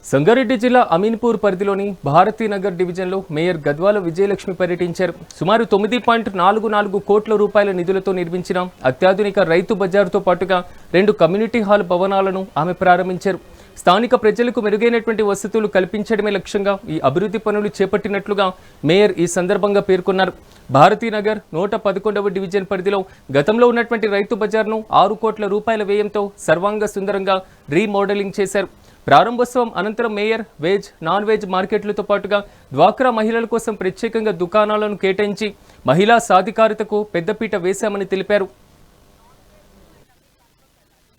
సంగారెడ్డి జిల్లా అమీన్పూర్ పరిధిలోని భారతీనగర్ డివిజన్లో మేయర్ గద్వాల విజయలక్ష్మి పర్యటించారు. సుమారు 9.44 కోట్ల రూపాయల నిధులతో నిర్మించిన అత్యాధునిక రైతు బజారుతో పాటుగా 2 కమ్యూనిటీ హాల్ భవనాలను ఆమె ప్రారంభించారు. స్థానిక ప్రజలకు మెరుగైనటువంటి వసతులు కల్పించడమే లక్ష్యంగా ఈ అభివృద్ధి పనులు చేపట్టినట్లుగా మేయర్ ఈ సందర్భంగా పేర్కొన్నారు. భారతీనగర్ 111వ డివిజన్ పరిధిలో గతంలో ఉన్నటువంటి రైతు బజార్ను 6 కోట్ల రూపాయల వ్యయంతో సర్వాంగ సుందరంగా రీమోడలింగ్ చేశారు. ప్రారంభోత్సవం అనంతరం మేయర్ వెజ్, నాన్ వెజ్ మార్కెట్లతో పాటుగా డ్వాక్రా మహిళల కోసం ప్రత్యేకంగా దుకాణాలను కేటాయించి మహిళా సాధికారతకు పెద్దపీట వేశామని తెలిపారు.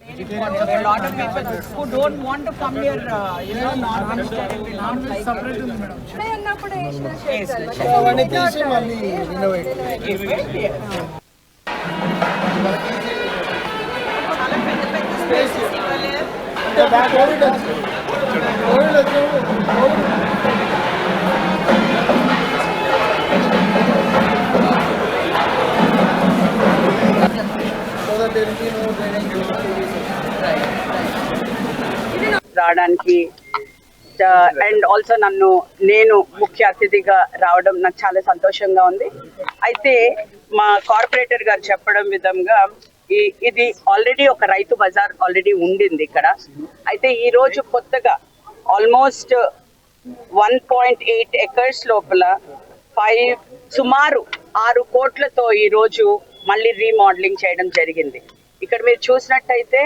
A lot of people who don't want to come here, non-vegetarian will not like it. రావడానికి అండ్ ఆల్సో నేను ముఖ్య అతిథిగా రావడం నాకు చాలా సంతోషంగా ఉంది. అయితే మా కార్పొరేటర్ గారు చెప్పడం విధంగా ఇది ఆల్రెడీ ఒక రైతు బజార్ ఆల్రెడీ ఉండింది ఇక్కడ. అయితే ఈ రోజు కొత్తగా ఆల్మోస్ట్ 1.8 ఎకర్స్ లోపల సుమారు 6 కోట్లతో ఈ రోజు మళ్ళీ రీమోడలింగ్ చేయడం జరిగింది. ఇక్కడ మీరు చూసినట్టయితే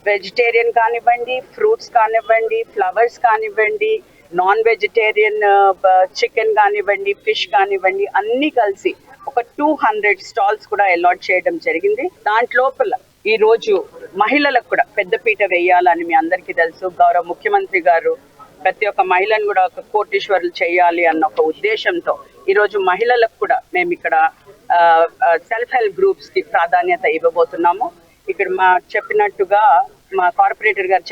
వెజిటేరియన్ కానివ్వండి, ఫ్రూట్స్ కానివ్వండి, ఫ్లవర్స్ కానివ్వండి, నాన్ వెజిటేరియన్ చికెన్ కానివ్వండి, ఫిష్ కానివ్వండి, అన్నీ కలిసి ఒక 200 స్టాల్స్ కూడా అలాట్ చేయడం జరిగింది. దాంట్లోపల ఈ రోజు మహిళలకు కూడా పెద్దపీట వేయాలని మీ అందరికీ తెలుసు. గౌరవ ముఖ్యమంత్రి గారు ప్రతి ఒక్క మహిళను కూడా ఒక కోటీశ్వరులు చేయాలి అన్న ఒక ఉద్దేశంతో ఈరోజు మహిళలకు కూడా మేము ఇక్కడ సెల్ఫ్ హెల్ప్ గ్రూప్స్ కి ప్రాధాన్యత ఇవ్వబోతున్నాము. ఇక్కడ చెప్పినట్టుగా మా కార్పొరేటర్ గారు